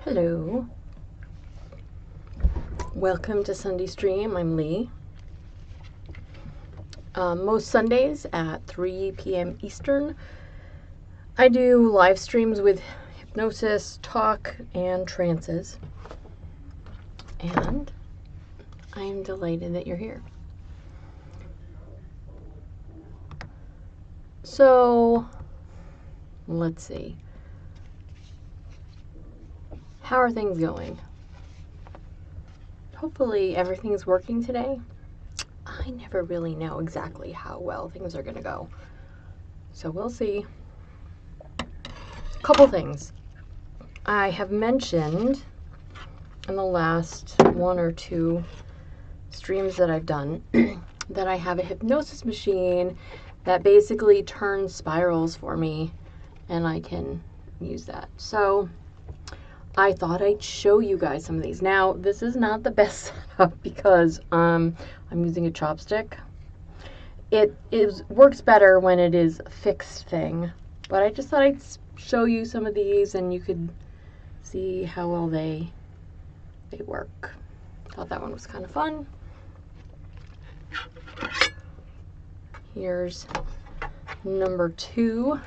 Hello. Welcome to Sunday Stream. I'm Lee. Most Sundays at 3 p.m. Eastern, I do live streams with hypnosis, talk, and trances. And I'm delighted that you're here. So, let's see. How are things going? Hopefully everything's working today. I never really know exactly how well things are going to go. So we'll see. Couple things. I have mentioned in the last one or two streams that I've done that I have a hypnosis machine that basically turns spirals for me, and I can use that. So I thought I'd show you guys some of these. Now, this is not the best setup because I'm using a chopstick. It works better when it is a fixed thing, but I just thought I'd show you some of these and you could see how well they work. Thought that one was kind of fun. Here's number 2.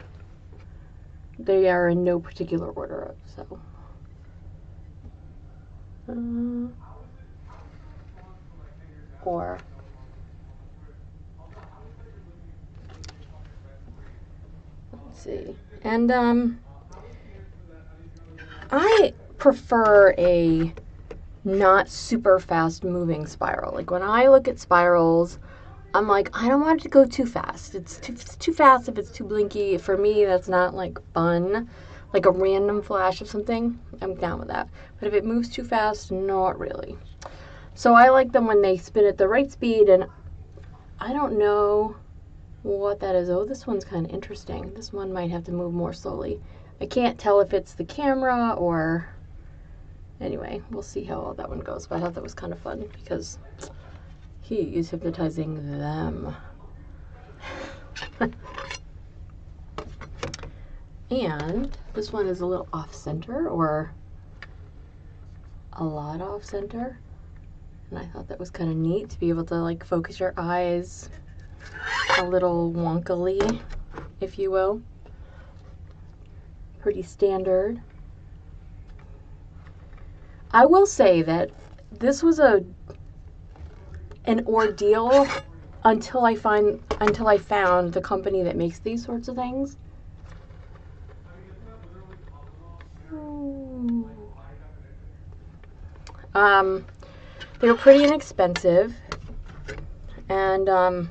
They are in no particular order, so. Or let's see. And I prefer a not super fast moving spiral. Like when I look at spirals, I'm like, I don't want it to go too fast. It's too fast if it's too blinky. For me, that's not like fun. Like a random flash of something, I'm down with that. But if it moves too fast, not really. So I like them when they spin at the right speed, and I don't know what that is. Oh, this one's kind of interesting. This one might have to move more slowly. I can't tell if it's the camera or... Anyway, we'll see how all that one goes. But I thought that was kind of fun because he is hypnotizing them. And this one is a little off-center, or a lot off-center. And I thought that was kind of neat to be able to like focus your eyes a little wonkily, if you will. Pretty standard. I will say that this was an ordeal until I found the company that makes these sorts of things. They were pretty inexpensive, and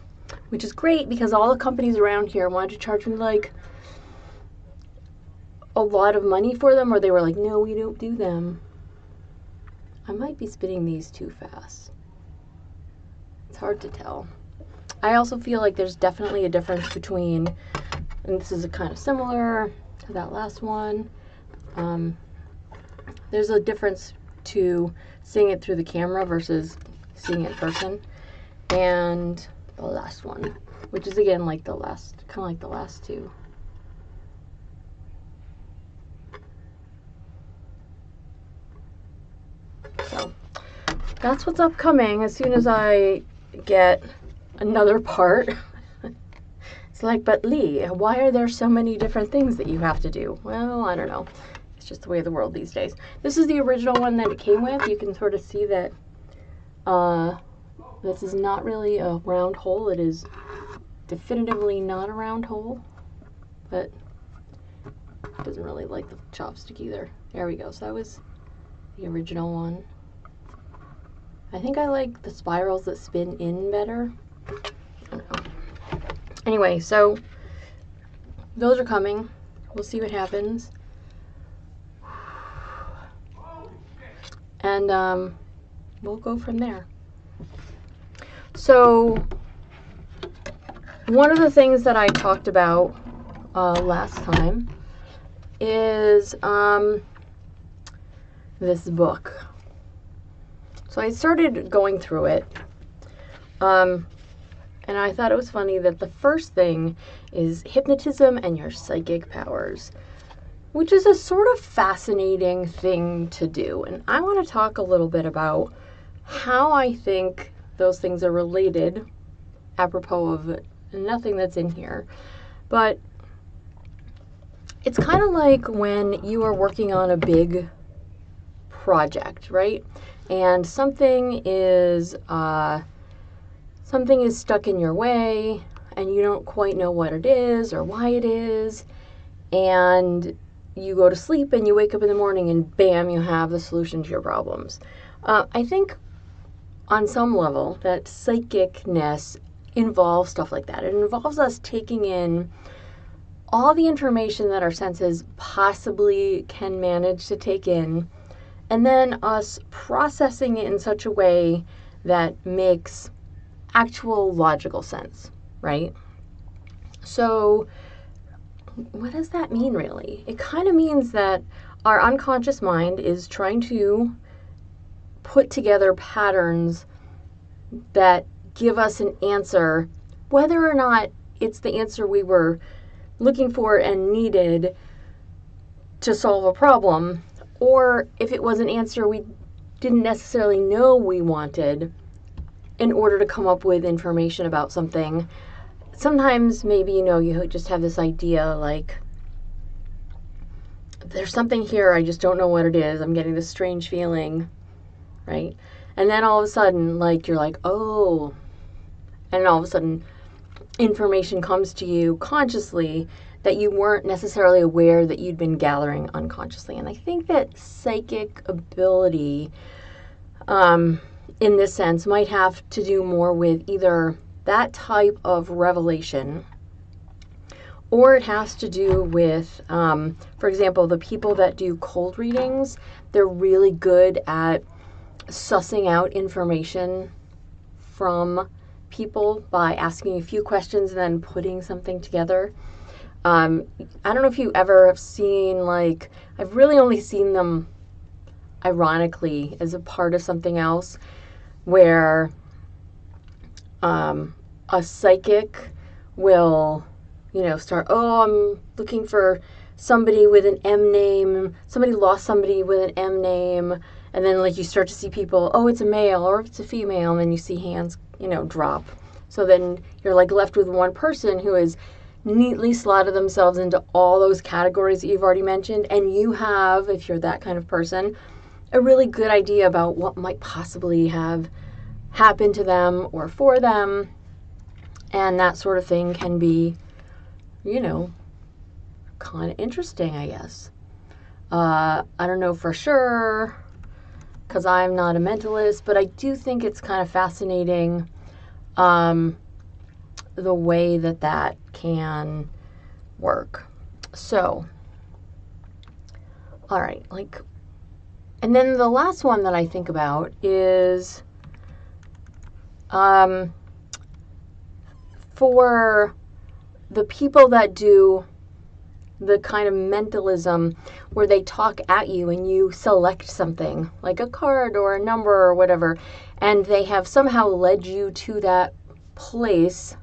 which is great because all the companies around here wanted to charge me like a lot of money for them, or they were like, no, we don't do them. I might be spinning these too fast. It's hard to tell. I also feel like there's definitely a difference between, and this is kind of similar to that last one, there's a difference to seeing it through the camera versus seeing it in person. And the last one, which is again like the last, kind of like the last two. So that's what's upcoming. As soon as I get another part, it's like, but Lee, why are there so many different things that you have to do? Well, I don't know. It's just the way of the world these days. This is the original one that it came with. You can sort of see that this is not really a round hole. It is definitively not a round hole, but it doesn't really like the chopstick either. There we go. So that was the original one. I think I like the spirals that spin in better. I don't know. Anyway, so those are coming. We'll see what happens. And we'll go from there. So one of the things that I talked about last time is this book. So I started going through it, and I thought it was funny that the first thing is hypnotism and your psychic powers. which is a sort of fascinating thing to do. And I want to talk a little bit about how I think those things are related, apropos of nothing that's in here. But it's kind of like when you are working on a big project, right? And something is stuck in your way, and you don't quite know what it is or why it is, and you go to sleep and you wake up in the morning and bam, you have the solution to your problems. I think on some level that psychicness involves stuff like that. It involves us taking in all the information that our senses possibly can manage to take in, and then us processing it in such a way that makes actual logical sense, right? So what does that mean, really? It kind of means that our unconscious mind is trying to put together patterns that give us an answer, whether or not it's the answer we were looking for and needed to solve a problem, or if it was an answer we didn't necessarily know we wanted in order to come up with information about something. Sometimes maybe, you just have this idea like, there's something here, I just don't know what it is. I'm getting this strange feeling, right? And then all of a sudden, you're like, oh, and all of a sudden information comes to you consciously that you weren't necessarily aware that you'd been gathering unconsciously. And I think that psychic ability, in this sense, might have to do more with either that type of revelation, or it has to do with, for example, the people that do cold readings. They're really good at sussing out information from people by asking a few questions and then putting something together. I don't know if you ever have seen, I've really only seen them ironically as a part of something else, where a psychic will, start, oh, I'm looking for somebody with an M name, somebody lost somebody with an M name, and then you start to see people, oh, it's a male, or if it's a female, and then you see hands, drop. So then you're left with one person who has neatly slotted themselves into all those categories that you've already mentioned, and you have, if you're that kind of person, a really good idea about what might possibly have happened to them or for them. And that sort of thing can be, kind of interesting, I guess. I don't know for sure, because I'm not a mentalist, but I do think it's kind of fascinating, the way that can work. So, all right, and then the last one that I think about is, for the people that do the kind of mentalism where they talk at you and you select something, like a card or a number or whatever, and they have somehow led you to that place,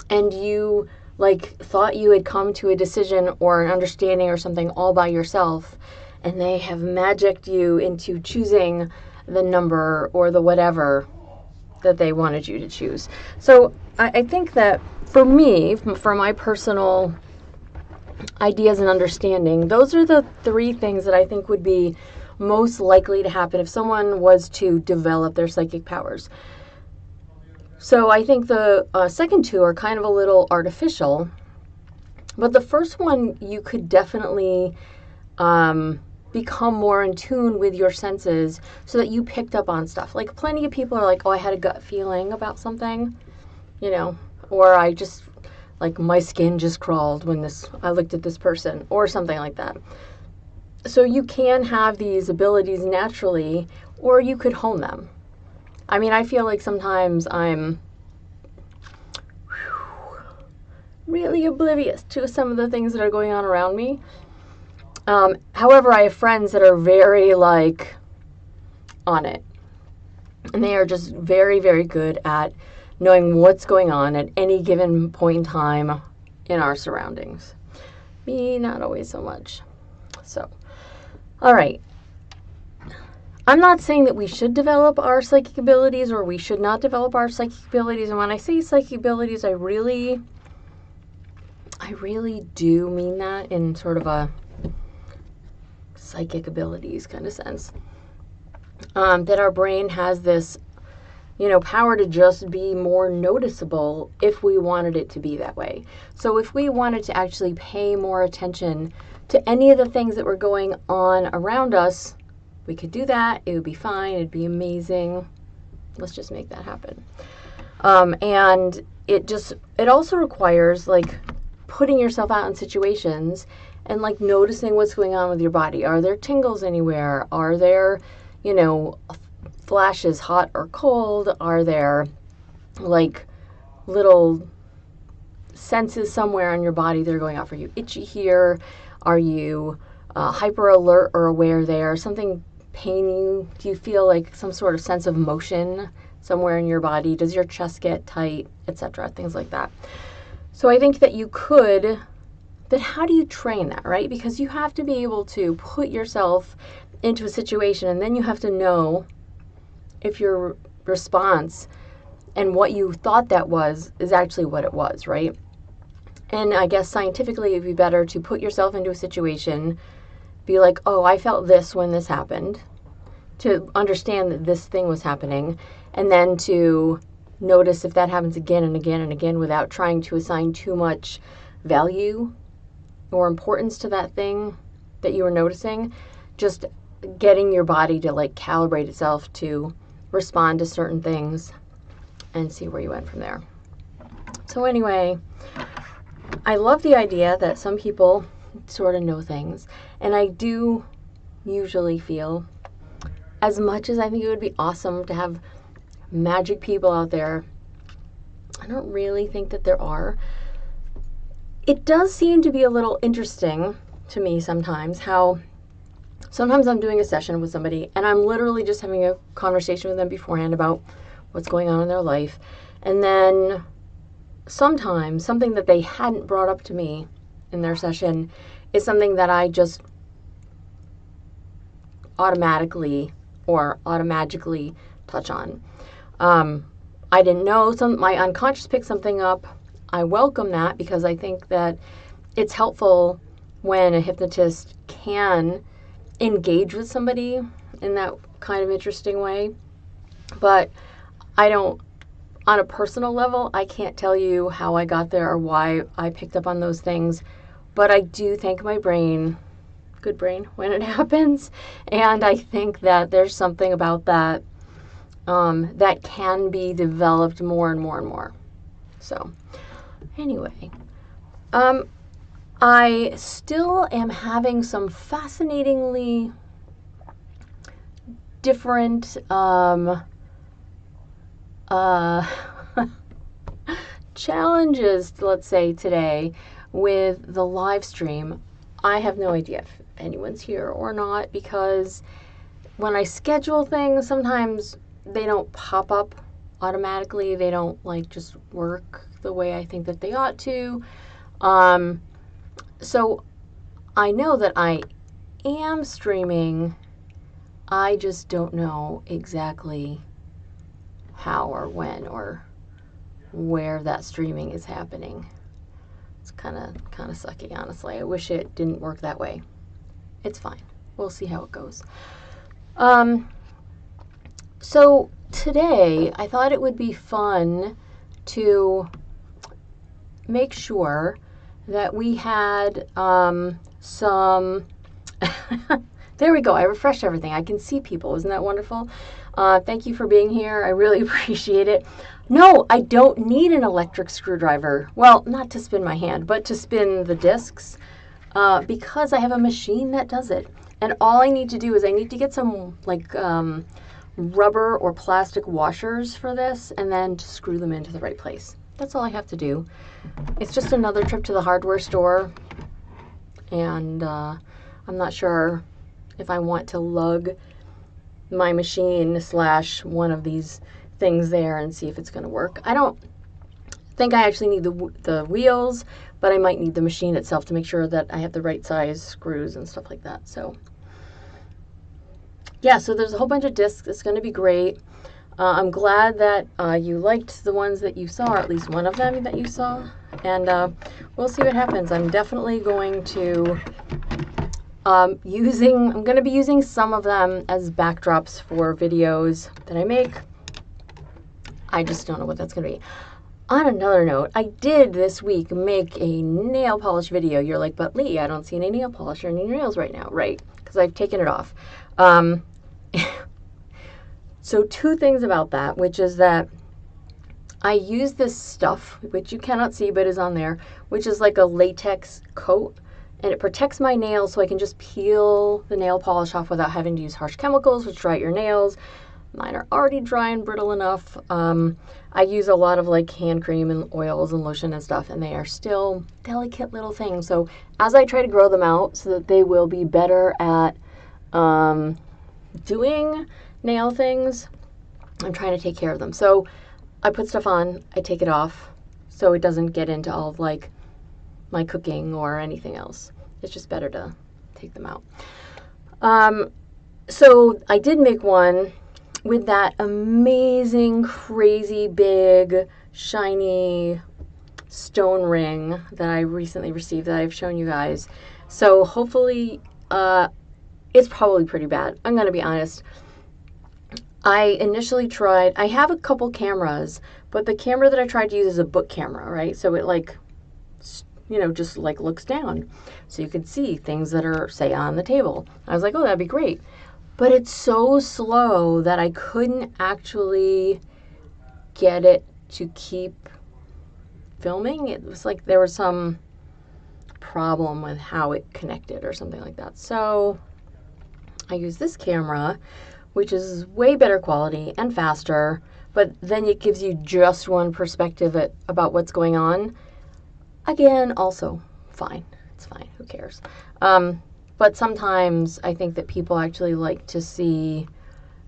and you thought you had come to a decision or an understanding or something all by yourself, and they have magicked you into choosing the number or the whatever that they wanted you to choose. So I think that for me, for my personal ideas and understanding, those are the three things that I think would be most likely to happen if someone was to develop their psychic powers. So I think the second two are kind of a little artificial, but the first one you could definitely become more in tune with your senses so that you picked up on stuff. Plenty of people are like, oh, I had a gut feeling about something, or I just, my skin just crawled when I looked at this person, or something like that. So you can have these abilities naturally, or you could hone them. I mean, I feel like sometimes I'm really oblivious to some of the things that are going on around me. However, I have friends that are very, on it. And they are just very, very good at knowing what's going on at any given point in time in our surroundings. Me, not always so much. So, all right. I'm not saying that we should develop our psychic abilities or we should not develop our psychic abilities. And when I say psychic abilities, I really do mean that in sort of a psychic abilities kind of sense. That our brain has this, power to just be more noticeable if we wanted it to be that way. So if we wanted to actually pay more attention to any of the things that were going on around us, we could do that. It would be fine. It'd be amazing. Let's just make that happen. And it also requires like putting yourself out in situations and like noticing what's going on with your body. Are there tingles anywhere? Are there, flashes, hot or cold? Are there like little senses somewhere on your body that are going off? Are you itchy here? Are you hyper alert or aware there? Something pain you? Do you feel like some sort of sense of motion somewhere in your body? Does your chest get tight, etc.? Things like that. So I think that but how do you train that, right? Because you have to be able to put yourself into a situation, and then you have to know if your response and what you thought that was is actually what it was, right? And I guess scientifically it'd be better to put yourself into a situation, be like, oh, I felt this when this happened, to understand that this thing was happening, and then to notice if that happens again and again and again without trying to assign too much value or importance to that thing that you were noticing. Just getting your body to like calibrate itself to respond to certain things and see where you went from there. So anyway, I love the idea that some people sort of know things, and I do usually feel, as much as I think it would be awesome to have magic people out there, I don't really think that there are. It does seem to be a little interesting to me sometimes how sometimes I'm doing a session with somebody and I'm literally just having a conversation with them beforehand about what's going on in their life, and then sometimes something that they hadn't brought up to me in their session is something that I just automatically touch on. I didn't know, my unconscious picked something up. I welcome that because I think that it's helpful when a hypnotist can engage with somebody in that kind of interesting way. But on a personal level, I can't tell you how I got there or why I picked up on those things. But I do thank my brain, good brain, when it happens. And I think that there's something about that that can be developed more and more and more. So anyway, I still am having some fascinatingly different challenges, let's say, today with the live stream. I have no idea if anyone's here or not, because when I schedule things, sometimes they don't pop up automatically. They don't like just work the way I think that they ought to. So I know that I am streaming. I just don't know exactly how or when or where that streaming is happening. It's kind of sucky, honestly. I wish it didn't work that way. It's fine. We'll see how it goes. So today, I thought it would be fun to make sure that we had some... There we go. I refreshed everything. I can see people. Isn't that wonderful? Thank you for being here. I really appreciate it. No, I don't need an electric screwdriver. Well, not to spin my hand, but to spin the discs, because I have a machine that does it. And all I need to do is I need to get some like rubber or plastic washers for this, and then to screw them into the right place. That's all I have to do. It's just another trip to the hardware store, and I'm not sure if I want to lug my machine / one of these things there and see if it's going to work. I don't think I actually need the wheels, but I might need the machine itself to make sure that I have the right size screws and stuff like that. So yeah, so there's a whole bunch of discs. It's going to be great. I'm glad that you liked the ones that you saw, or at least one of them that you saw, and we'll see what happens. I'm definitely going to I'm going to be using some of them as backdrops for videos that I make. I just don't know what that's going to be. On another note, I did this week make a nail polish video. You're like, but Lee, I don't see any nail polish or any nails right now. Right, because I've taken it off. So two things about that, which is that I use this stuff, which you cannot see but is on there, which is like a latex coat, and it protects my nails so I can just peel the nail polish off without having to use harsh chemicals, which dry out your nails. Mine are already dry and brittle enough. I use a lot of like hand cream and oils and lotion and stuff, and they are still delicate little things. So as I try to grow them out so that they will be better at doing nail things, I'm trying to take care of them. So I put stuff on, I take it off so it doesn't get into all of like my cooking or anything else. It's just better to take them out. So I did make one with that amazing, crazy, big, shiny stone ring that I recently received that I've shown you guys. So hopefully, it's probably pretty bad. I'm going to be honest. I initially tried, I have a couple cameras, but the camera that I tried to use is a book camera, right? So it like, you know, just like looks down. So you can see things that are, say, on the table. I was like, oh, that'd be great. But it's so slow that I couldn't actually get it to keep filming. It was like there was some problem with how it connected or something like that. So I use this camera, which is way better quality and faster, but then it gives you just one perspective about what's going on. Again, also fine. It's fine. Who cares? But sometimes I think that people actually like to see,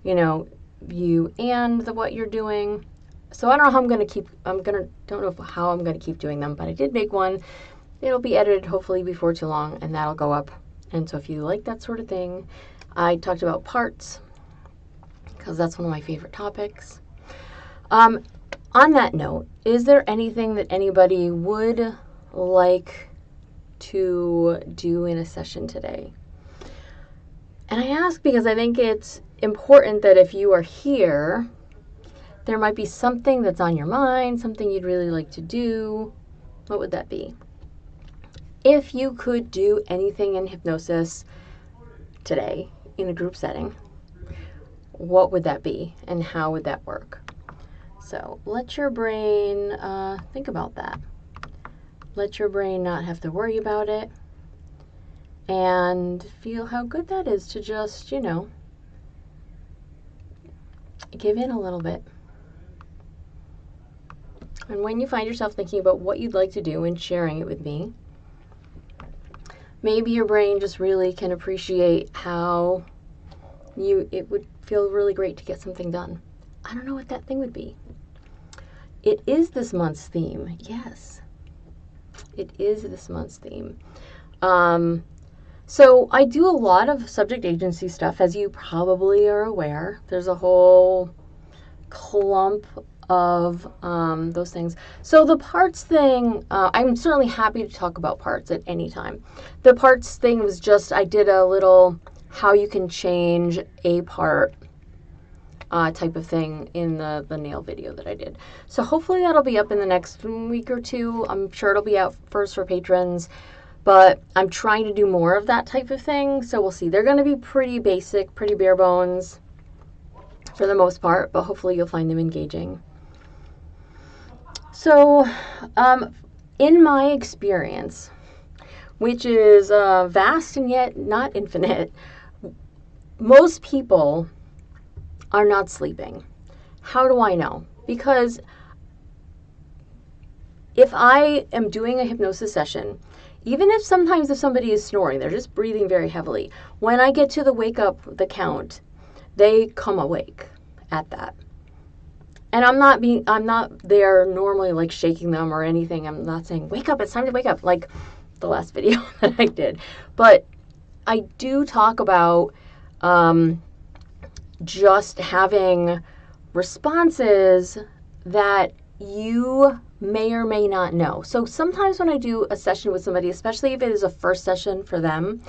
you know, you and what you're doing. So I don't know how I'm going to keep, don't know how I'm going to keep doing them, but I did make one. It'll be edited hopefully before too long, and that'll go up. And so if you like that sort of thing, I talked about parts, because that's one of my favorite topics. On that note, is there anything that anybody would like to do in a session today? And I ask because I think it's important that if you are here, there might be something that's on your mind, something you'd really like to do. What would that be? If you could do anything in hypnosis today in a group setting, what would that be and how would that work? So let your brain think about that. Let your brain not have to worry about it, and feel how good that is to just, you know, give in a little bit. And when you find yourself thinking about what you'd like to do and sharing it with me, maybe your brain just really can appreciate how it would feel really great to get something done. I don't know what that thing would be. It is this month's theme. Yes, it is this month's theme. So I do a lot of subject agency stuff, as you probably are aware. There's a whole clump of those things. So the parts thing, I'm certainly happy to talk about parts at any time. The parts thing was just, I did a little how you can change a part type of thing in the nail video that I did. So hopefully that'll be up in the next week or two. I'm sure it'll be out first for patrons, but I'm trying to do more of that type of thing. So we'll see. They're going to be pretty basic, pretty bare bones for the most part, but hopefully you'll find them engaging. So in my experience, which is vast and yet not infinite, most people are not sleeping. How do I know? Because if I am doing a hypnosis session, even if sometimes if somebody is snoring, they're just breathing very heavily, when I get to the wake up, the count, they come awake at that. And I'm not there normally like shaking them or anything. I'm not saying, wake up, it's time to wake up, like the last video that I did. But I do talk about just having responses that you may or may not know. So sometimes when I do a session with somebody, especially if it is a first session for them,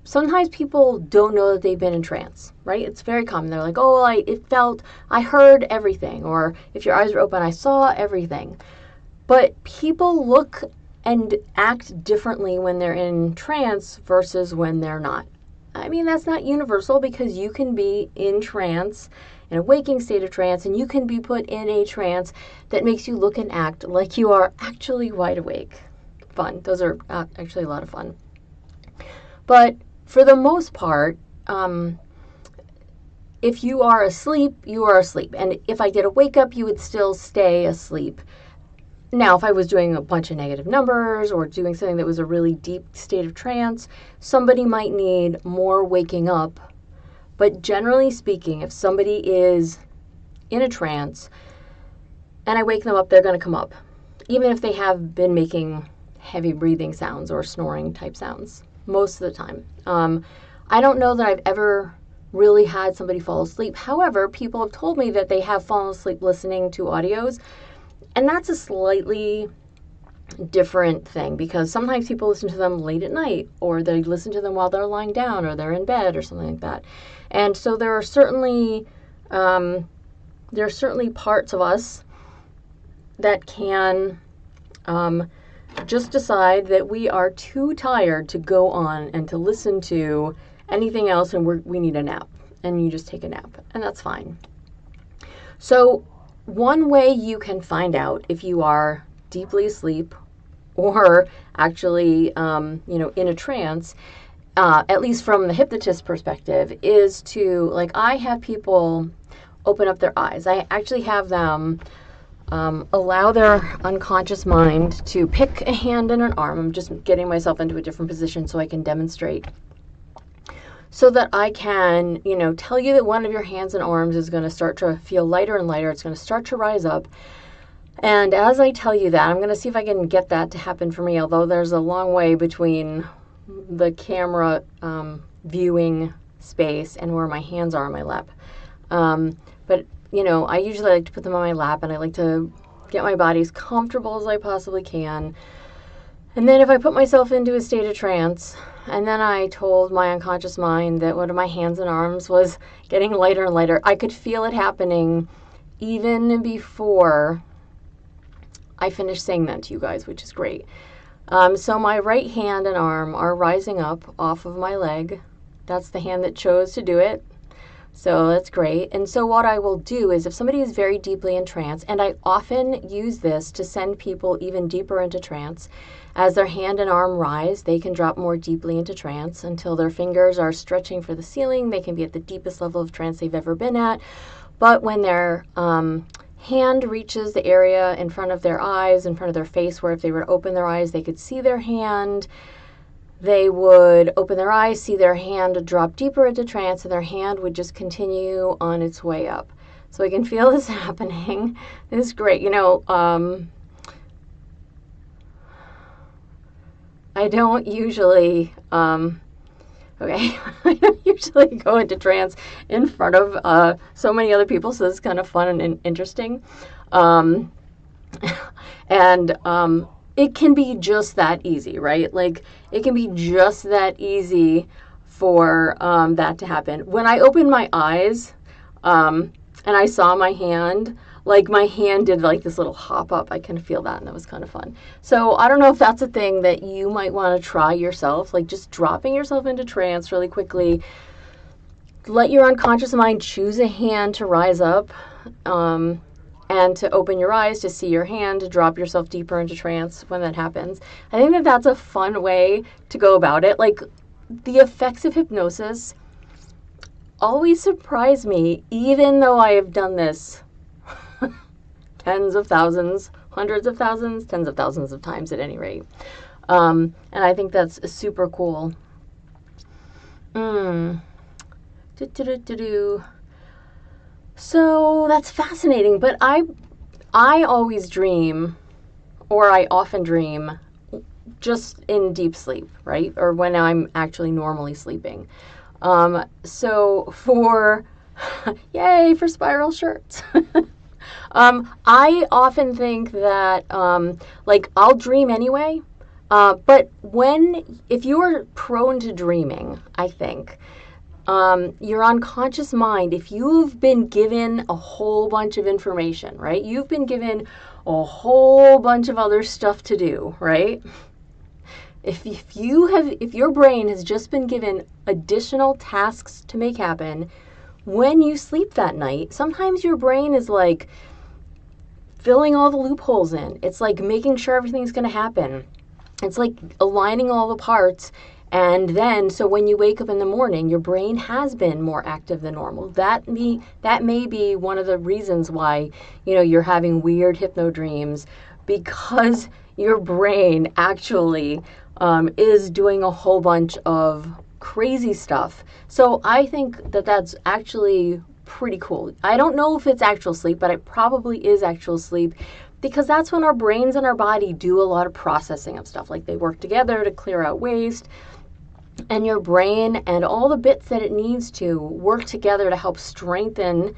sometimes people don't know that they've been in trance, right? It's very common. They're like, oh, I heard everything. Or if your eyes were open, I saw everything. But people look and act differently when they're in trance versus when they're not. I mean, that's not universal, because you can be in trance, in a waking state of trance, and you can be put in a trance that makes you look and act like you are actually wide awake. Fun. Those are actually a lot of fun. But for the most part, if you are asleep, you are asleep. And if I did a wake up, you would still stay asleep. Now, if I was doing a bunch of negative numbers or doing something that was a really deep state of trance, somebody might need more waking up. But generally speaking, if somebody is in a trance and I wake them up, they're going to come up, even if they have been making heavy breathing sounds or snoring type sounds most of the time. I don't know that I've ever really had somebody fall asleep. However, people have told me that they have fallen asleep listening to audios. And that's a slightly different thing, because sometimes people listen to them late at night, or they listen to them while they're lying down, or they're in bed, or something like that. And so there are certainly parts of us that can just decide that we are too tired to go on and to listen to anything else, and we need a nap, and you just take a nap, and that's fine. So one way you can find out if you are deeply asleep or actually, in a trance, at least from the hypnotist perspective, is to, like, I have people open up their eyes. I actually have them allow their unconscious mind to pick a hand and an arm. I'm just getting myself into a different position so I can demonstrate. So that I can, tell you that one of your hands and arms is going to start to feel lighter and lighter. It's going to start to rise up. And as I tell you that, I'm going to see if I can get that to happen for me, although there's a long way between the camera viewing space and where my hands are on my lap. But, I usually like to put them on my lap, and I like to get my body as comfortable as I possibly can. And then if I put myself into a state of trance, and then I told my unconscious mind that one of my hands and arms was getting lighter and lighter, I could feel it happening even before I finished saying that to you guys, which is great. So my right hand and arm are rising up off of my leg. That's the hand that chose to do it. So that's great. And so what I will do is, if somebody is very deeply in trance, and I often use this to send people even deeper into trance, as their hand and arm rise, they can drop more deeply into trance until their fingers are stretching for the ceiling. They can be at the deepest level of trance they've ever been at. But when their hand reaches the area in front of their eyes, in front of their face, where if they were to open their eyes, they could see their hand, they would open their eyes, see their hand drop deeper into trance, and their hand would just continue on its way up. So I can feel this happening. This is great. I don't usually, I don't usually go into trance in front of so many other people, so it's kind of fun and interesting. It can be just that easy, right? Like, it can be just that easy for that to happen. When I opened my eyes and I saw my hand, like, my hand did like this little hop up. I can feel that, and that was kind of fun. So I don't know if that's a thing that you might want to try yourself, like just dropping yourself into trance really quickly. Let your unconscious mind choose a hand to rise up, and to open your eyes to see your hand, to drop yourself deeper into trance when that happens. I think that that's a fun way to go about it. Like, the effects of hypnosis always surprise me, even though I have done this tens of thousands, hundreds of thousands, tens of thousands of times at any rate. And I think that's super cool. So that's fascinating, but I always dream, or I often dream just in deep sleep, right? Or when I'm actually normally sleeping. So for yay for spiral shirts. I often think that like I'll dream anyway. But if you're prone to dreaming, I think your unconscious mind, if you've been given a whole bunch of information, right? You've been given a whole bunch of other stuff to do, right? If your brain has just been given additional tasks to make happen when you sleep that night, sometimes your brain is like filling all the loopholes in. It's like making sure everything's going to happen. It's like aligning all the parts. And then, so when you wake up in the morning, your brain has been more active than normal. That may be one of the reasons why, you're having weird hypno dreams, because your brain actually is doing a whole bunch of crazy stuff. So I think that that's actually pretty cool. I don't know if it's actual sleep, but it probably is actual sleep, because that's when our brains and our body do a lot of processing of stuff. Like they work together to clear out waste, and your brain and all the bits that it needs to work together to help strengthen,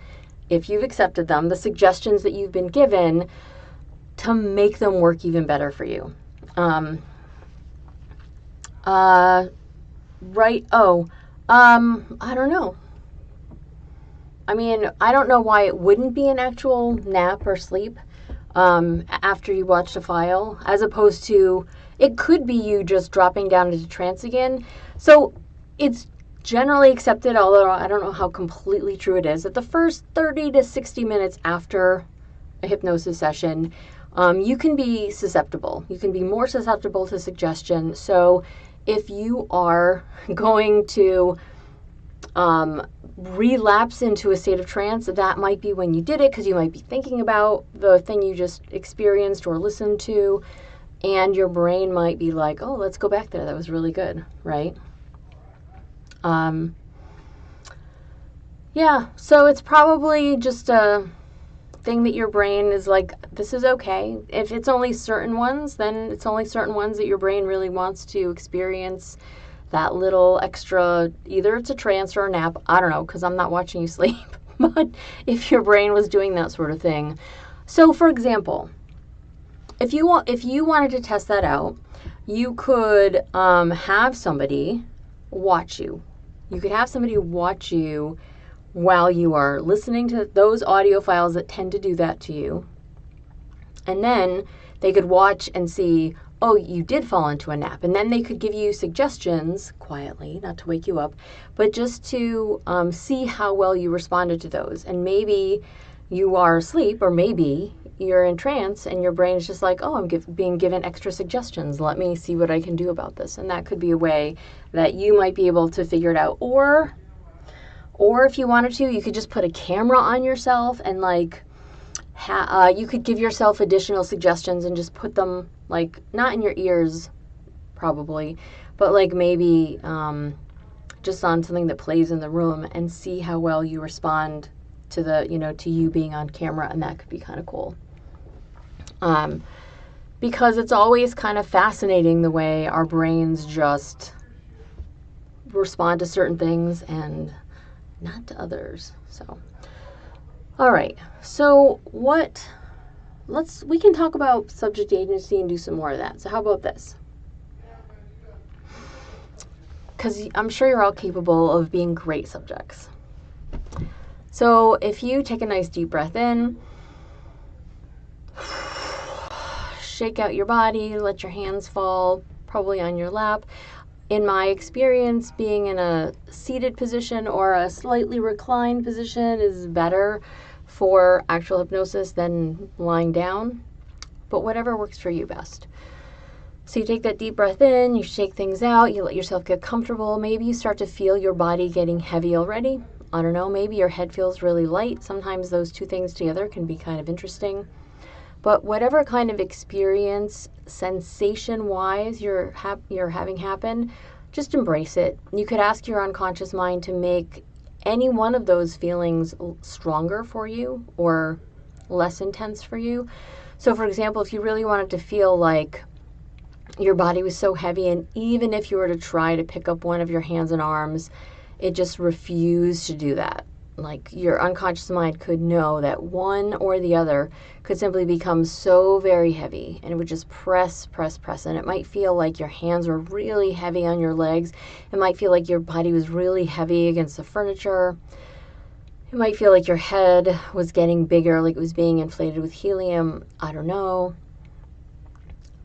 if you've accepted them, the suggestions that you've been given to make them work even better for you. Right. Oh, I don't know. I mean, I don't know why it wouldn't be an actual nap or sleep after you watched a file, as opposed to, it could be you just dropping down into trance again. So it's generally accepted, although I don't know how completely true it is, that the first 30 to 60 minutes after a hypnosis session, you can be susceptible. You can be more susceptible to suggestion. So if you are going to relapse into a state of trance, that might be when you did it, because you might be thinking about the thing you just experienced or listened to, and your brain might be like, oh, let's go back there. That was really good, right? Yeah, so it's probably just a thing that your brain is like, this is okay. If it's only certain ones, then it's only certain ones that your brain really wants to experience that little extra, either it's a trance or a nap, I don't know, because I'm not watching you sleep, but if your brain was doing that sort of thing. So for example, if you wanted to test that out, you could have somebody watch you. You could have somebody watch you while you are listening to those audio files that tend to do that to you. And then they could watch and see, oh, you did fall into a nap. And then they could give you suggestions quietly, not to wake you up, but just to see how well you responded to those. And maybe you are asleep, or maybe you're in trance and your brain is just like, oh, I'm being given extra suggestions. Let me see what I can do about this. And that could be a way that you might be able to figure it out. Or if you wanted to, you could just put a camera on yourself and like, you could give yourself additional suggestions and just put them, like, not in your ears probably, but like maybe just on something that plays in the room, and see how well you respond to to you being on camera. And that could be kind of cool. Because it's always kind of fascinating the way our brains just respond to certain things and not to others. So, all right. So we can talk about subject agency and do some more of that. So how about this? Because I'm sure you're all capable of being great subjects. So if you take a nice deep breath in, shake out your body, let your hands fall probably on your lap. In my experience, being in a seated position or a slightly reclined position is better for actual hypnosis than lying down, but whatever works for you best. So you take that deep breath in, you shake things out, you let yourself get comfortable. Maybe you start to feel your body getting heavy already. I don't know, maybe your head feels really light. Sometimes those two things together can be kind of interesting. But whatever kind of experience, sensation-wise, you're having happen, just embrace it. You could ask your unconscious mind to make any one of those feelings stronger for you or less intense for you. So for example, if you really wanted to feel like your body was so heavy, and even if you were to try to pick up one of your hands and arms, it just refused to do that. Like your unconscious mind could know that one or the other could simply become so very heavy, and it would just press, press, press. And it might feel like your hands were really heavy on your legs. It might feel like your body was really heavy against the furniture. It might feel like your head was getting bigger, like it was being inflated with helium. I don't know.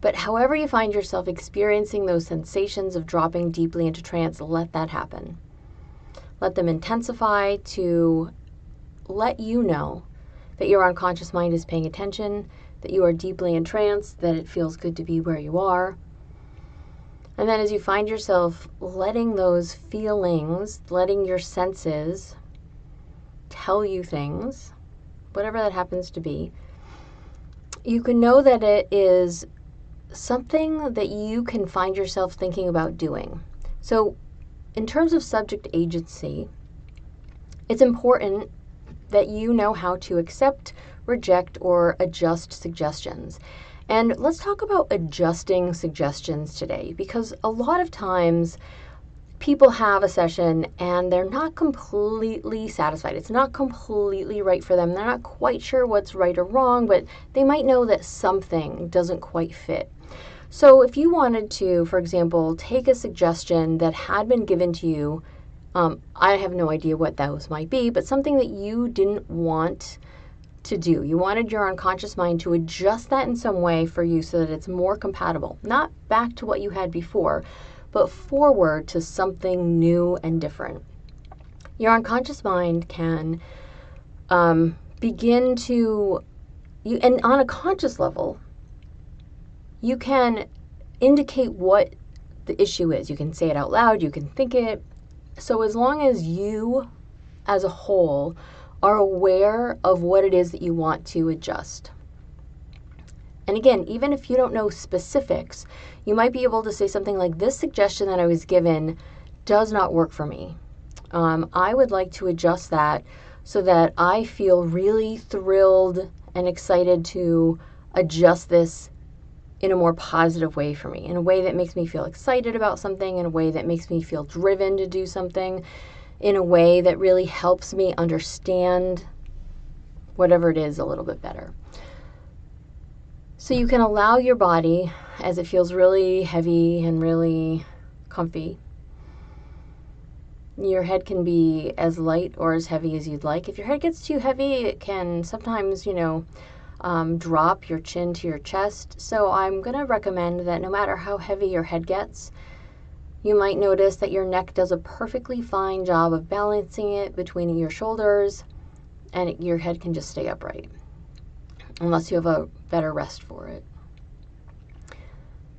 But however you find yourself experiencing those sensations of dropping deeply into trance, let that happen. Let them intensify to let you know that your unconscious mind is paying attention, that you are deeply entranced, that it feels good to be where you are. And then as you find yourself letting those feelings, letting your senses tell you things, whatever that happens to be, you can know that it is something that you can find yourself thinking about doing. So in terms of subject agency, it's important that you know how to accept, reject, or adjust suggestions. And let's talk about adjusting suggestions today, because a lot of times people have a session and they're not completely satisfied. It's not completely right for them. They're not quite sure what's right or wrong, but they might know that something doesn't quite fit. So if you wanted to, for example, take a suggestion that had been given to you, I have no idea what those might be, but something that you didn't want to do. You wanted your unconscious mind to adjust that in some way for you so that it's more compatible, not back to what you had before, but forward to something new and different. Your unconscious mind can begin to, and on a conscious level, you can indicate what the issue is. You can say it out loud, you can think it. So as long as you, as a whole, are aware of what it is that you want to adjust. And again, even if you don't know specifics, you might be able to say something like, this suggestion that I was given does not work for me. I would like to adjust that so that I feel really thrilled and excited to adjust this in a more positive way for me, in a way that makes me feel excited about something, in a way that makes me feel driven to do something, in a way that really helps me understand whatever it is a little bit better. So you can allow your body, as it feels really heavy and really comfy, your head can be as light or as heavy as you'd like. If your head gets too heavy, it can sometimes, drop your chin to your chest. So I'm going to recommend that no matter how heavy your head gets, you might notice that your neck does a perfectly fine job of balancing it between your shoulders, and your head can just stay upright, unless you have a better rest for it.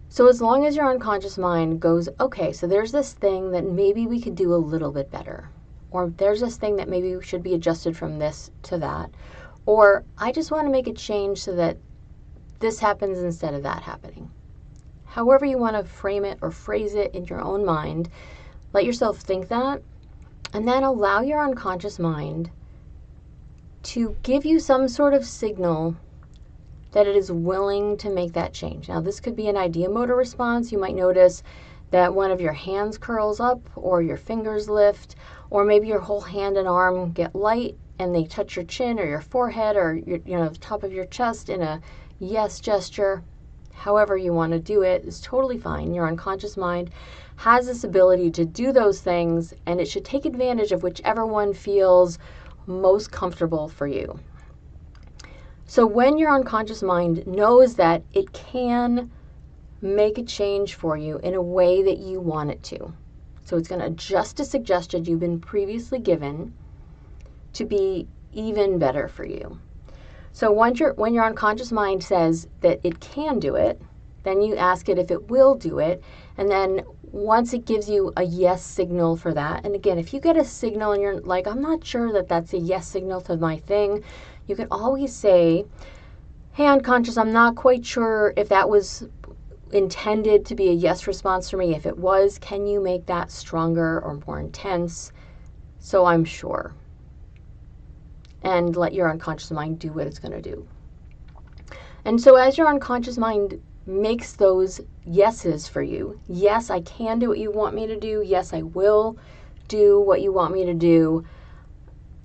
So as long as your unconscious mind goes, okay, so there's this thing that maybe we could do a little bit better, or there's this thing that maybe should be adjusted from this to that, or I just want to make a change so that this happens instead of that happening. However you want to frame it or phrase it in your own mind, let yourself think that, and then allow your unconscious mind to give you some sort of signal that it is willing to make that change. Now, this could be an idea motor response. You might notice that one of your hands curls up, or your fingers lift, or maybe your whole hand and arm get light and they touch your chin or your forehead or the top of your chest in a yes gesture. However you want to do it is totally fine. Your unconscious mind has this ability to do those things, and it should take advantage of whichever one feels most comfortable for you. So when your unconscious mind knows that it can make a change for you in a way that you want it to, so it's going to adjust a suggestion you've been previously given to be even better for you. So when your unconscious mind says that it can do it, then you ask it if it will do it, and then once it gives you a yes signal for that, and again, if you get a signal and you're like, I'm not sure that that's a yes signal to my thing, you can always say, hey, unconscious, I'm not quite sure if that was intended to be a yes response for me. If it was, can you make that stronger or more intense So I'm sure. And let your unconscious mind do what it's going to do. And so as your unconscious mind makes those yeses for you, yes, I can do what you want me to do. Yes, I will do what you want me to do.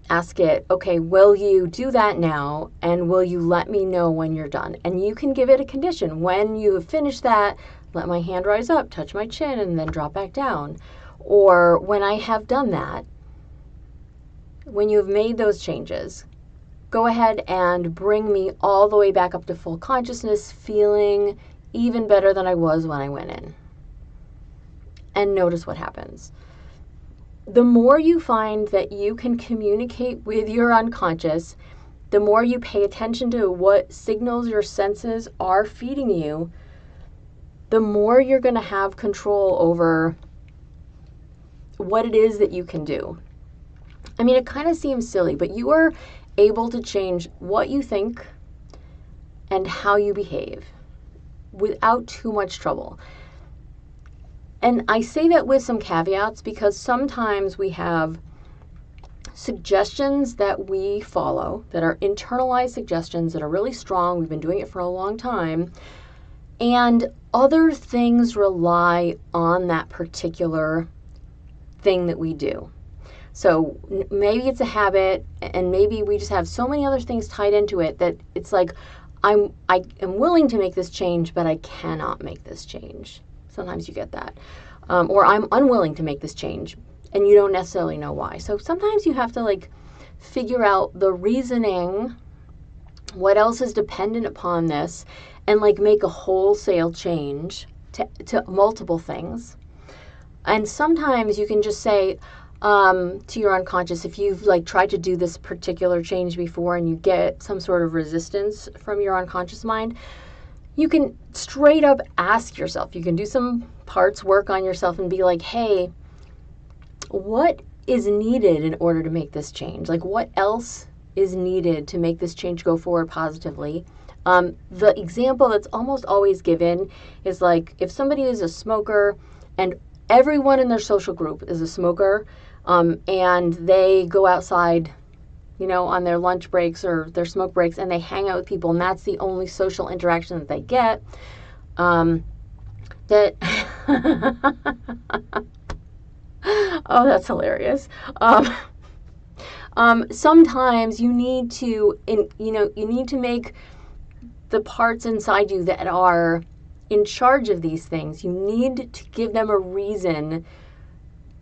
Ask it, okay, will you do that now? And will you let me know when you're done? And you can give it a condition. When you have finished that, let my hand rise up, touch my chin, and then drop back down. Or when I have done that, when you have made those changes, go ahead and bring me all the way back up to full consciousness, feeling even better than I was when I went in. And notice what happens. The more you find that you can communicate with your unconscious, the more you pay attention to what signals your senses are feeding you, the more you're going to have control over what it is that you can do. I mean, it kind of seems silly, but you are able to change what you think and how you behave without too much trouble. And I say that with some caveats because sometimes we have suggestions that we follow that are internalized suggestions that are really strong. We've been doing it for a long time. And other things rely on that particular thing that we do. So maybe it's a habit, and maybe we just have so many other things tied into it that it's like, I am willing to make this change, but I cannot make this change. Sometimes you get that. Or I'm unwilling to make this change, and you don't necessarily know why. So sometimes you have to like figure out the reasoning, what else is dependent upon this, and like make a wholesale change to multiple things. And sometimes you can just say, to your unconscious, if you've like tried to do this particular change before and you get some sort of resistance from your unconscious mind, you can straight up ask yourself, you can do some parts work on yourself and be like, hey, what is needed in order to make this change? Like, what else is needed to make this change go forward positively? The example that's almost always given is like, if somebody is a smoker and everyone in their social group is a smoker, and they go outside, you know, on their lunch breaks or their smoke breaks, and they hang out with people, and that's the only social interaction that they get, that oh, that's hilarious. Sometimes you need to, you need to make the parts inside you that are in charge of these things, you need to give them a reason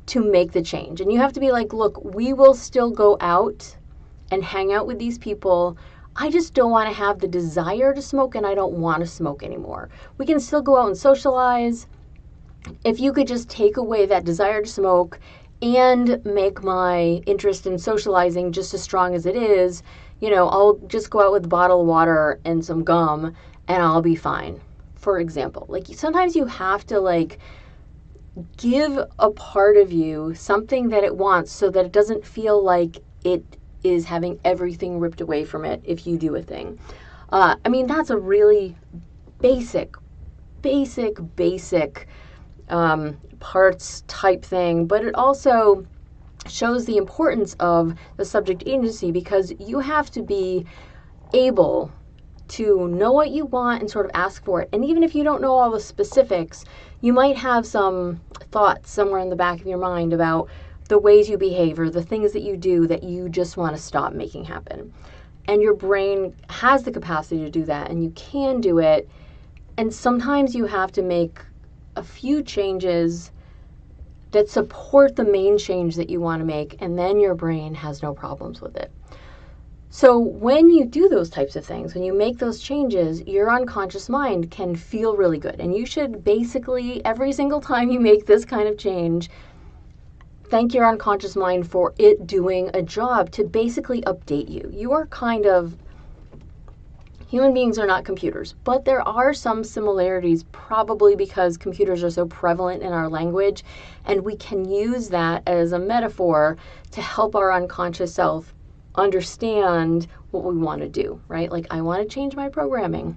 to make the change. And you have to be like, look, we will still go out and hang out with these people. I just don't want to have the desire to smoke, and I don't want to smoke anymore. We can still go out and socialize. If you could just take away that desire to smoke and make my interest in socializing just as strong as it is, you know, I'll just go out with a bottle of water and some gum and I'll be fine. For example, like sometimes you have to like give a part of you something that it wants so that it doesn't feel like it is having everything ripped away from it if you do a thing. I mean, that's a really basic parts type thing, but it also shows the importance of the subject agency, because you have to be able to know what you want and sort of ask for it. And even if you don't know all the specifics, you might have some thoughts somewhere in the back of your mind about the ways you behave or the things that you do that you just want to stop making happen. And your brain has the capacity to do that, and you can do it. And sometimes you have to make a few changes that support the main change that you want to make, and then your brain has no problems with it. So when you do those types of things, when you make those changes, your unconscious mind can feel really good. And you should basically, every single time you make this kind of change, thank your unconscious mind for it doing a job to basically update you. You are kind of, human beings are not computers, but there are some similarities, probably because computers are so prevalent in our language, and we can use that as a metaphor to help our unconscious self understand what we want to do, right? Like, I want to change my programming.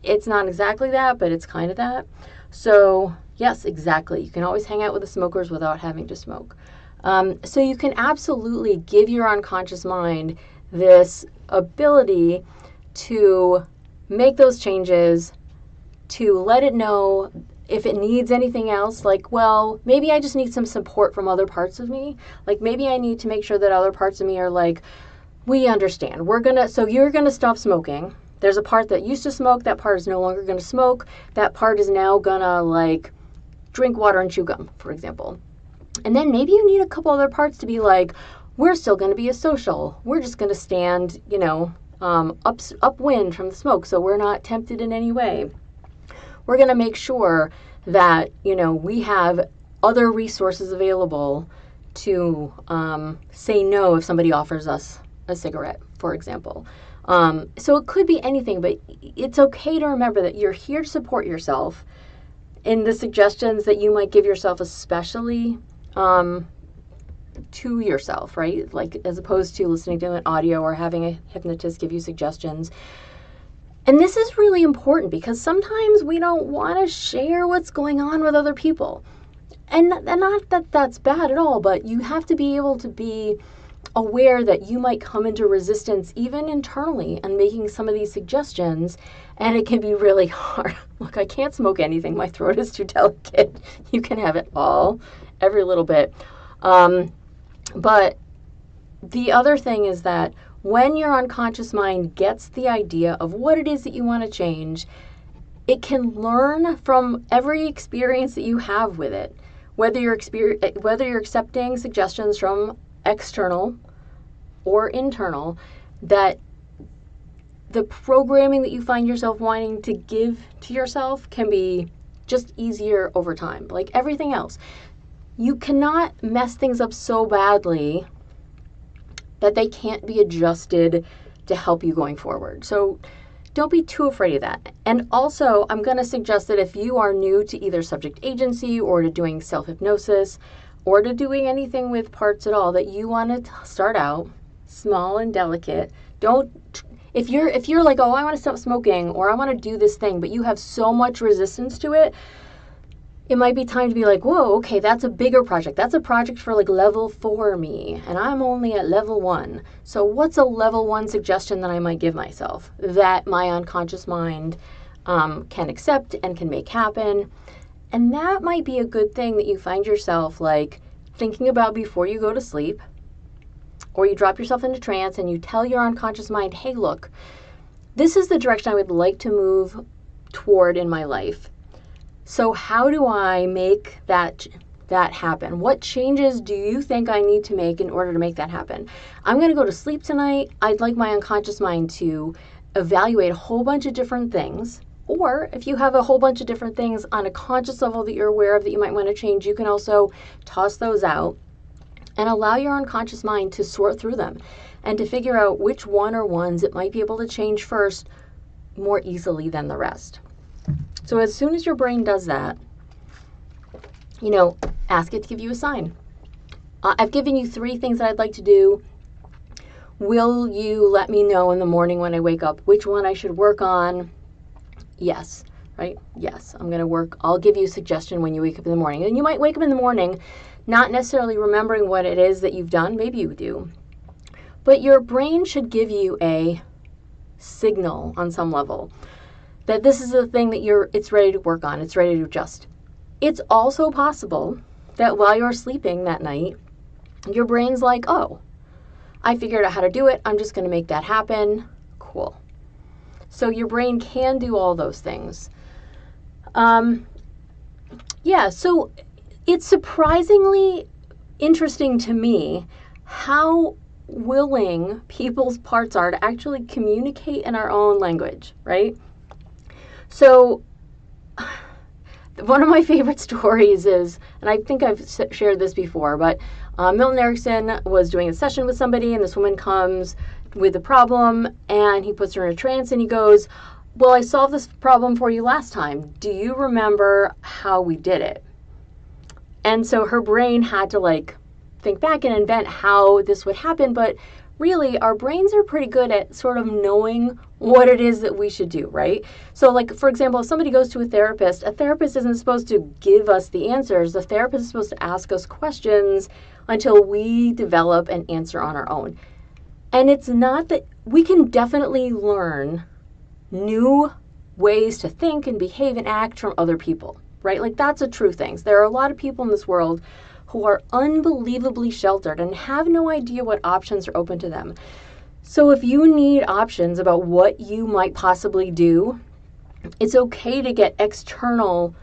It's not exactly that, but it's kind of that. So yes, exactly. You can always hang out with the smokers without having to smoke. So you can absolutely give your unconscious mind this ability to make those changes, to let it know if it needs anything else, like, well, maybe I just need some support from other parts of me. Like, maybe I need to make sure that other parts of me are like, we understand. So you're gonna stop smoking. There's a part that used to smoke, that part is no longer gonna smoke. That part is now gonna, like, drink water and chew gum, for example. And then maybe you need a couple other parts to be like, we're still gonna be a social. We're just gonna stand, upwind from the smoke, so we're not tempted in any way. We're going to make sure that, we have other resources available to say no if somebody offers us a cigarette, for example. So it could be anything, but it's okay to remember that you're here to support yourself in the suggestions that you might give yourself, especially to yourself, right? Like, as opposed to listening to an audio or having a hypnotist give you suggestions. And this is really important because sometimes we don't want to share what's going on with other people. And not that that's bad at all, but you have to be able to be aware that you might come into resistance even internally and making some of these suggestions, and it can be really hard. Look, I can't smoke anything. My throat is too delicate. You can have it all, every little bit. But the other thing is that when your unconscious mind gets the idea of what it is that you want to change, it can learn from every experience that you have with it, whether you're accepting suggestions from external or internal, that the programming that you find yourself wanting to give to yourself can be just easier over time. Like everything else, you cannot mess things up so badly that they can't be adjusted to help you going forward. So don't be too afraid of that. And also, I'm going to suggest that if you are new to either subject agency or to doing self-hypnosis or to doing anything with parts at all, that you want to start out small and delicate. If you're like, oh, I want to stop smoking or I want to do this thing, but you have so much resistance to it, it might be time to be like, whoa, okay, that's a bigger project. That's a project for like level 4 me, and I'm only at level 1. So what's a level 1 suggestion that I might give myself that my unconscious mind can accept and can make happen? And that might be a good thing that you find yourself like thinking about before you go to sleep, or you drop yourself into trance and you tell your unconscious mind, hey, look, this is the direction I would like to move toward in my life. So how do I make that happen? What changes do you think I need to make in order to make that happen? I'm going to go to sleep tonight. I'd like my unconscious mind to evaluate a whole bunch of different things. Or if you have a whole bunch of different things on a conscious level that you're aware of that you might want to change, you can also toss those out and allow your unconscious mind to sort through them and to figure out which one or ones it might be able to change first more easily than the rest. So as soon as your brain does that, ask it to give you a sign. I've given you 3 things that I'd like to do. Will you let me know in the morning when I wake up which one I should work on? Yes, right? Yes, I'll give you a suggestion when you wake up in the morning. And you might wake up in the morning not necessarily remembering what it is that you've done. Maybe you do. But your brain should give you a signal on some level that this is the thing that it's ready to work on, it's ready to adjust. It's also possible that while you're sleeping that night, your brain's like, oh, I figured out how to do it, I'm just going to make that happen. Cool. So your brain can do all those things. So it's surprisingly interesting to me how willing people's parts are to actually communicate in our own language, right? So one of my favorite stories is, and I think I've shared this before, but Milton Erickson was doing a session with somebody, and this woman comes with a problem, and he puts her in a trance, and he goes, well, I solved this problem for you last time. Do you remember how we did it? And so her brain had to think back and invent how this would happen, but really our brains are pretty good at sort of knowing what it is that we should do, right? So like, for example, if somebody goes to a therapist isn't supposed to give us the answers. The therapist is supposed to ask us questions until we develop an answer on our own. And it's not that we can definitely learn new ways to think and behave and act from other people, right? Like that's a true thing. There are a lot of people in this world who are unbelievably sheltered and have no idea what options are open to them. So if you need options about what you might possibly do, it's okay to get external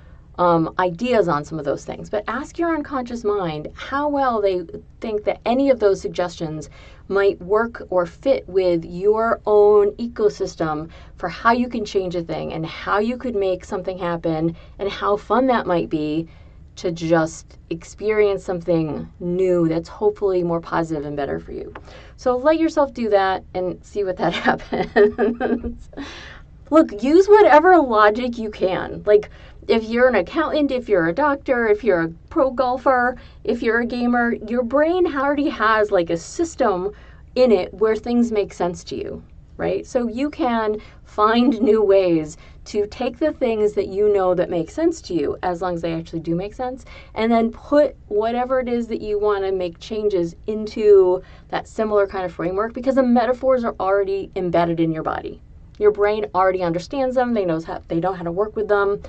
ideas on some of those things. But ask your unconscious mind how well they think that any of those suggestions might work or fit with your own ecosystem for how you can change a thing and how you could make something happen and how fun that might be to just experience something new that's hopefully more positive and better for you. So let yourself do that and see what that happens. Look, use whatever logic you can. Like, if you're an accountant, if you're a doctor, if you're a pro golfer, if you're a gamer, your brain already has like a system in it where things make sense to you, right? So you can find new ways to take the things that you know that make sense to you, as long as they actually do make sense, and then put whatever it is that you want to make changes into that similar kind of framework, because the metaphors are already embedded in your body. Your brain already understands them. They know how to work with them.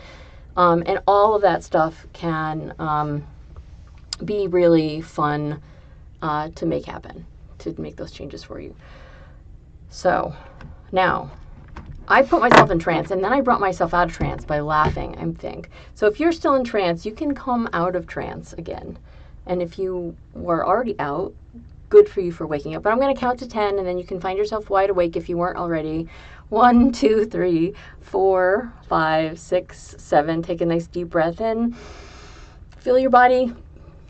And all of that stuff can be really fun to make happen, to make those changes for you. So now, I put myself in trance, and then I brought myself out of trance by laughing, I think. So if you're still in trance, you can come out of trance again. And if you were already out, good for you for waking up. But I'm going to count to 10, and then you can find yourself wide awake if you weren't already. 1, 2, 3, 4, 5, 6, 7. Take a nice deep breath in. Feel your body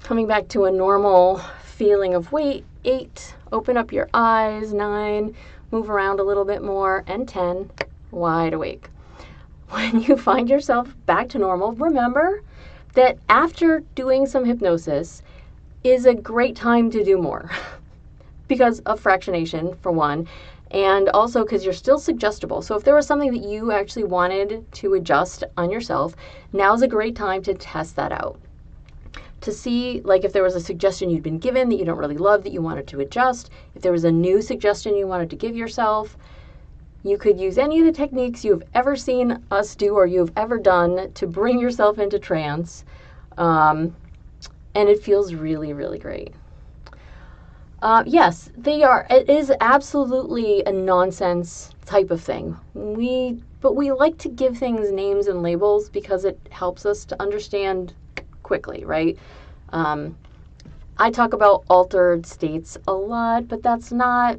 coming back to a normal feeling of weight. 8. Open up your eyes. 9. Move around a little bit more. And 10. Wide awake. When you find yourself back to normal, remember that after doing some hypnosis is a great time to do more because of fractionation, for one, and also because you're still suggestible. So if there was something that you actually wanted to adjust on yourself, now's a great time to test that out. To see, like, if there was a suggestion you'd been given that you don't really love that you wanted to adjust, if there was a new suggestion you wanted to give yourself, you could use any of the techniques you've ever seen us do or you've ever done to bring yourself into trance. And it feels really, really great. Yes, they are. It is absolutely a nonsense type of thing. But we like to give things names and labels because it helps us to understand quickly, right? I talk about altered states a lot, but that's not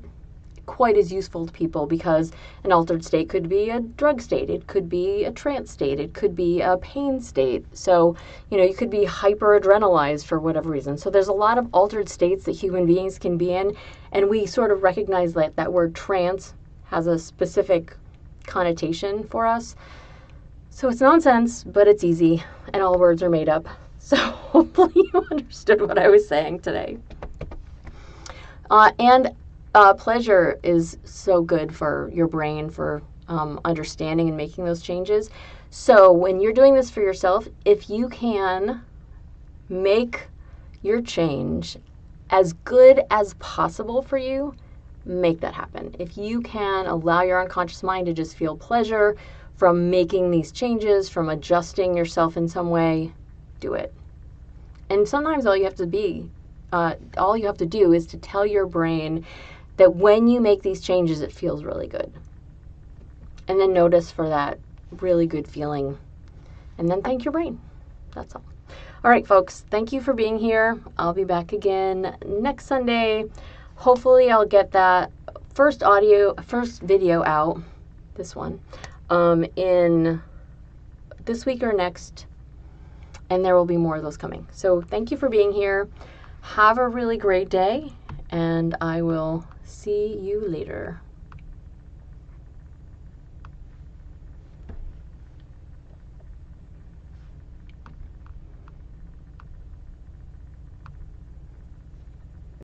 quite as useful to people because an altered state could be a drug state, it could be a trance state, it could be a pain state. So, you could be hyper-adrenalized for whatever reason. So there's a lot of altered states that human beings can be in, and we sort of recognize that word trance has a specific connotation for us. So it's nonsense, but it's easy, and all words are made up. So hopefully you understood what I was saying today. Pleasure is so good for your brain for understanding and making those changes. So when you're doing this for yourself, if you can make your change as good as possible for you, make that happen. If you can allow your unconscious mind to just feel pleasure from making these changes, from adjusting yourself in some way, do it. And sometimes all you have to do is to tell your brain that when you make these changes, it feels really good. And then notice for that really good feeling. And then thank your brain. That's all. All right, folks, thank you for being here. I'll be back again next Sunday. Hopefully I'll get that first video out, this one, in this week or next. And there will be more of those coming. So thank you for being here. Have a really great day, and I will see you later.